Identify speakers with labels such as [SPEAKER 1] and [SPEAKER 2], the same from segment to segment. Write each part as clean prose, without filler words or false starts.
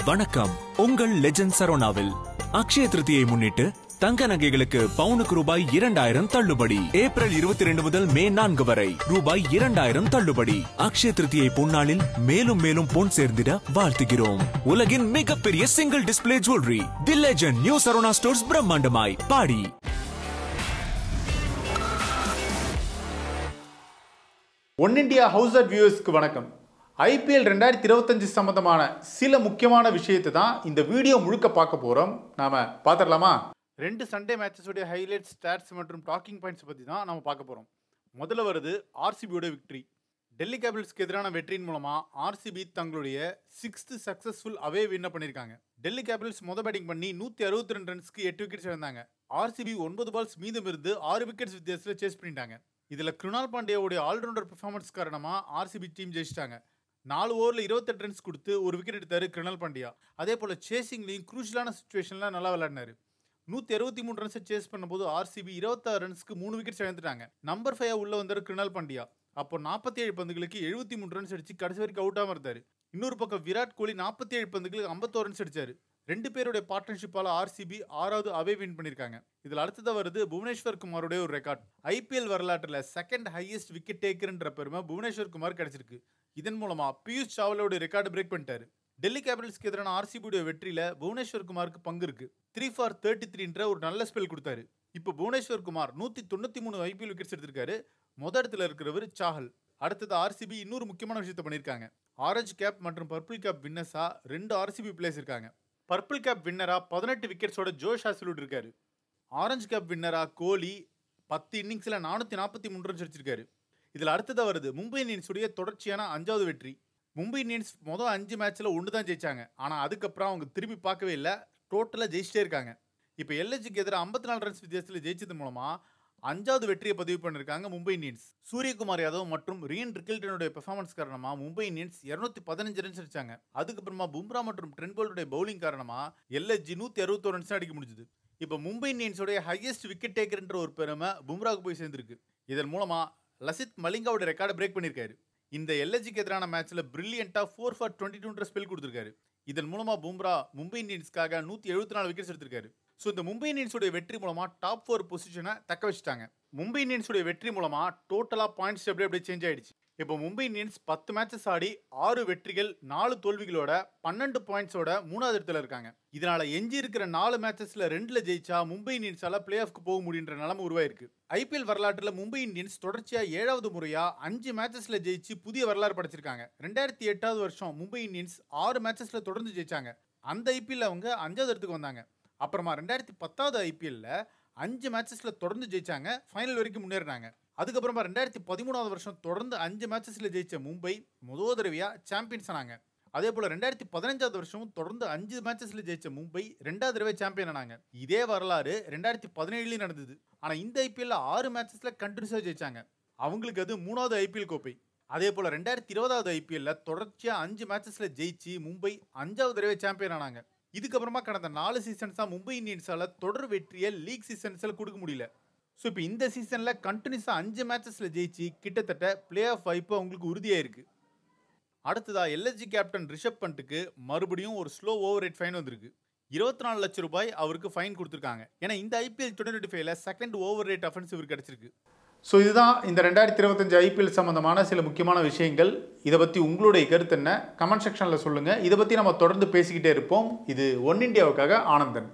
[SPEAKER 1] வணக்கம். உங்கள் லெஜண்ட் சரோனாவில் அக்ஷய திருதியை முன்னிட்டு தங்க நகைகளுக்கு பவுனுக்கு ரூபாய் 2000 தள்ளுபடி. ஏப்ரல் 22 முதல் மே 4 வரை ரூபாய் 2000 தள்ளுபடி. அக்ஷய திருதியை பொன்னாளில் மேலும் மேலும் பொன் சேர்ந்திட வாழ்த்துகிறோம். உலகின் மிகப்பெரிய single display jewellery the legend new Saravana stores பிரம்மாண்டமாய் பாடி.
[SPEAKER 2] ஒன் இண்டியா ஹவுஸ் அட் வியூவர்ஸ்க்கு வணக்கம். ஐபிஎல் 2025 சம்பந்தமான சில முக்கியமான விஷயத்தை தான் இந்த வீடியோ முழுக்க பார்க்க போகிறோம். நாம் பார்த்துடலாமா? 2 சண்டே மேட்சஸோடைய ஹைலைட்ஸ், ஸ்டாட்ஸ் மற்றும் டாக்கிங் பாயிண்ட்ஸ் பற்றி தான் நம்ம பார்க்க போகிறோம். முதல்ல வருது ஆர்சிபியோட விக்ட்ரி. டெல்லி கேபிட்டல்ஸ்க்கு எதிரான வெற்றியின் மூலமாக ஆர்சிபி தங்களுடைய 6th சக்ஸஸ்ஃபுல் அவே வின் பண்ணியிருக்காங்க. டெல்லி கேபிட்டல்ஸ் பேட்டிங் பண்ணி 162 ரன்ஸ்க்கு 8 விக்கெட்ஸ் இழந்தாங்க. ஆர்சிபி 9 பால்ஸ் மீதம் இருந்து 6 விக்கெட்ஸ் வித்தியாசத்தில் சேஸ் பண்ணிட்டாங்க. இதில் கிருணால் பாண்டியாவுடைய ஆல்ரவுண்டர் பெர்ஃபார்மன்ஸ் காரணமாக ஆர்சிபி டீம் ஜெயிச்சிட்டாங்க. 4 ஓவரில் 28 ரன்ஸ் கொடுத்து ஒரு விக்கெட் எடுத்தாரு கிருணால் பாண்டியா. அதே போல் சேசிங்லையும் குரூஷியலான சுச்சுவேஷன்லாம் நல்லா விளையாடினாரு. 163 ரன்ஸை சேஸ் பண்ணும்போது ஆர்சிபி 26 ரன்ஸ்க்கு 3 விக்கெட்ஸ் இழந்துட்டாங்க. நம்பர் 5 உள்ள வந்தார் கிருணால் பாண்டியா. அப்போ 47 பந்துகளுக்கு 73 ரன்ஸ் அடிச்சு கடைசி வரைக்கும் அவுட்டாக இருந்தார். இன்னொரு பக்கம் விராட் கோலி 47 பந்துகளுக்கு 51 ரன்ஸ் அடிச்சாரு. 2 பேருடைய பார்ட்னர்ஷிப்பால் ஆர்சிபி 6வது அவே வின் பண்ணியிருக்காங்க. இதில் அடுத்ததாக வருது புவனேஸ்வர் குமாரோடைய ஒரு ரெக்கார்ட். ஐபிஎல் வரலாற்றில் செகண்ட் ஹையஸ்ட் விக்கெட் டேக்கர்ன்ற பெருமை புவனேஸ்வர் குமார் கிடைச்சிருக்கு. இதன் மூலமா பியூஷ் சாவ்லாவோட ரெக்கார்டு பிரேக் பண்ணிட்டாரு. டெல்லி கேபிட்டல்ஸ்க்கு எதிரான ஆர்சிபியோட வெற்றியில புவனேஸ்வர் குமாருக்கு பங்கு இருக்கு. 3 for 33 ஒரு நல்ல ஸ்பெல் கொடுத்தாரு. இப்போ புவனேஸ்வர் குமார் 193 ஐபிஎல் விக்கெட்ஸ் எடுத்திருக்காரு. முதல் இடத்துல இருக்கிறவர் சாஹல். அடுத்தது ஆர்சிபி இன்னொரு முக்கியமான விஷயத்தை பண்ணியிருக்காங்க. ஆரஞ்சு கேப் மற்றும் பர்பிள் கேப் வின்னர்ஸா 2 ஆர்சிபி பிளேயர்ஸ் இருக்காங்க. பர்பிள் கேப் வின்னரா 18 விக்கெட்ஸோட ஜோஷ் ஹாசல்வுட் இருக்காரு. ஆரஞ்சு கேப் வின்னரா கோலி 10 இன்னிங்ஸ்ல 443 ரன்ஸ் அடிச்சிருக்காரு. இதில் அடுத்ததாக வருது மும்பை இந்தியன்ஸுடைய தொடர்ச்சியான 5வது வெற்றி. மும்பை இந்தியன்ஸ் மொதல் 5 மேட்ச்சில் 1 தான் ஜெயிச்சாங்க. ஆனால் அதுக்கப்புறம் அவங்க திரும்பி பார்க்கவே இல்லை, டோட்டலாக ஜெயிச்சிட்டே இருக்காங்க. இப்போ எல்எஸ்ஜிக்கு எதிராக 54 ரன்ஸ் வித்தியாசத்தில் ஜெயிச்சது மூலமாக 5வது வெற்றியை பதிவு பண்ணியிருக்காங்க மும்பை இந்தியன்ஸ். சூரியகுமார் யாதவ் மற்றும் ரியன் ரிக்கில்டனுடைய பெர்ஃபார்மன்ஸ் காரணமாக மும்பை இந்தியன்ஸ் 215 ரன்ஸ் அடிச்சாங்க. அதுக்கப்புறமா பும்ரா மற்றும் ட்ரெண்ட் போல்ட்டுடைய பவுலிங் காரணமாக எல்எஸ்ஜி 161 ரன்ஸ் அடிக்க முடிஞ்சுது. இப்போ மும்பை இந்தியன்ஸோடைய ஹையஸ்ட் விக்கெட் டேக்கர்ன்ற ஒரு பெருமை பும்ராவுக்கு போய் சேர்ந்துருக்கு. இதன் மூலமாக லசித் மலிங்காவோட ரெக்கார்டை பிரேக் பண்ணியிருக்காரு. இந்த எல்எஸ்ஜிக்கு எதிரான மேட்ச்ல பிரில்லியண்டா 4 for 22 ஸ்பெல் கொடுத்திருக்காரு. இதன் மூலமா பும்ரா மும்பை இந்தியன்ஸ்க்காக 174 விக்கெட்ஸ் எடுத்திருக்காரு. ஸோ இந்த மும்பை இந்தியன்ஸோட வெற்றி மூலமா டாப் 4 பொசிஷனை தக்க வச்சுட்டாங்க. மும்பை இந்தியன்ஸோட வெற்றி மூலமா டோட்டலா பாயிண்ட்ஸ் அப்படியே சேஞ்ச் ஆயிடுச்சு. இப்போ மும்பை இந்தியன்ஸ் 10 மேட்சஸ் ஆடி 6 வெற்றிகள் 4 தோல்விகளோட 12 பாயிண்ட்ஸோட 3வது இடத்துல இருக்காங்க. இதனால எஞ்சி இருக்கிற 4 மேட்சஸ்ல 2ல ஜெயிச்சா மும்பை இந்தியன்ஸால பிளே ஆஃப்க்கு போக முடியுன்ற நிலைமை உருவாயிருக்கு. ஐபிஎல் வரலாற்றில் மும்பை இந்தியன்ஸ் தொடர்ச்சியா 7வது முறையா 5 மேட்சஸ்ல ஜெயிச்சு புதிய வரலாறு படைச்சிருக்காங்க. 2008வது வருஷம் மும்பை இந்தியன்ஸ் 6 மேட்சஸ்ல தொடர்ந்து ஜெயிச்சாங்க. அந்த ஐபிஎல் அவங்க 5வது இடத்துக்கு வந்தாங்க. அப்புறமா 2010வது ஐபிஎல்ல 5 மேட்சஸ்ல தொடர்ந்து ஜெயிச்சாங்க, ஃபைனல் வரைக்கும் முன்னேறினாங்க. அதுக்கப்புறமா 2013வது வருஷம் தொடர்ந்து 5 மேட்சஸ்ல ஜெயிச்ச மும்பை முதல் தடவையா சாம்பியன்ஸ் ஆனாங்க. அதே போல 2015வது வருஷமும் தொடர்ந்து 5 மேட்சஸ்ல ஜெயிச்ச மும்பை 2வது தடவை சாம்பியன் ஆனாங்க. இதே வரலாறு 2017லயும் நடந்தது. ஆனா இந்த ஐபிஎல்ல 6 மேட்சஸ்ல கண்டினியூஸா ஜெயிச்சாங்க. அவங்களுக்கு அது 3வது ஐபிஎல் கோப்பை. அதே போல 2020வது ஐபிஎல்ல தொடர்ச்சியா 5 மேட்சஸ்ல ஜெயிச்சு மும்பை 5வது தடவை சாம்பியன் ஆனாங்க. இதுக்கப்புறமா கடந்த 4 சீசன்ஸா மும்பை இந்தியன்ஸால தொடர் வெற்றியை லீக் சீசன்ஸ்ல கொடுக்க முடியல. ஸோ இப்போ இந்த சீசனில் கண்டினியூஸாக 5 மேட்சஸில் ஜெயிச்சு கிட்டத்தட்ட பிளே ஆஃப் வாய்ப்பு அவங்களுக்கு உறுதியாக இருக்குது. அடுத்ததாக எல்எஸ்ஜி கேப்டன் ரிஷப் பண்ட்டுக்கு மறுபடியும் ஒரு ஸ்லோ ஓவர் ரேட் ஃபைன் வந்திருக்கு. 24 லட்சம் ரூபாய் அவருக்கு ஃபைன் கொடுத்துருக்காங்க. ஏன்னா இந்த ஐபிஎல் 2025ல செகண்ட் ஓவர் ரேட் அஃபென்ஸ் இவருக்கு கிடச்சிருக்கு. ஸோ இதுதான் இந்த 2025 ஐபிஎல் சம்மந்தமான சில முக்கியமான விஷயங்கள். இதை பற்றி உங்களுடைய கருத்து என்ன? கமெண்ட் செக்ஷனில் சொல்லுங்கள். இதை பற்றி நம்ம தொடர்ந்து பேசிக்கிட்டே இருப்போம். இது ஒன் இண்டியாவுக்காக Anandan.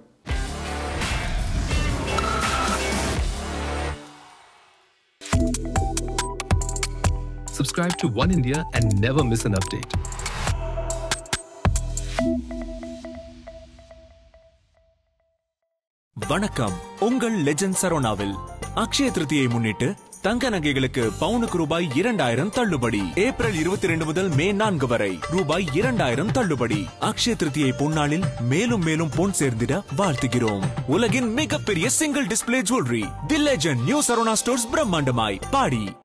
[SPEAKER 3] Subscribe to One India and never miss an update.
[SPEAKER 1] வணக்கம். உங்கள் லெஜண்ட் சரோனாவில் அக்ஷய திருதியை முன்னிட்டு தங்க நகைகளுக்கு பவுனுக்கு ரூபாய் 2000 தள்ளுபடி. ஏப்ரல் 22 முதல் மே 4 வரை ரூபாய் 2000 தள்ளுபடி. அக்ஷய திருதியை பொன்னாளில் மேலும் மேலும் பொன் சேர்ந்திட வாழ்த்துகிறோம். உலகின் மிகப்பெரிய single display jewellery the legend new Saravana stores பிரம்மாண்டமாய் பாடி.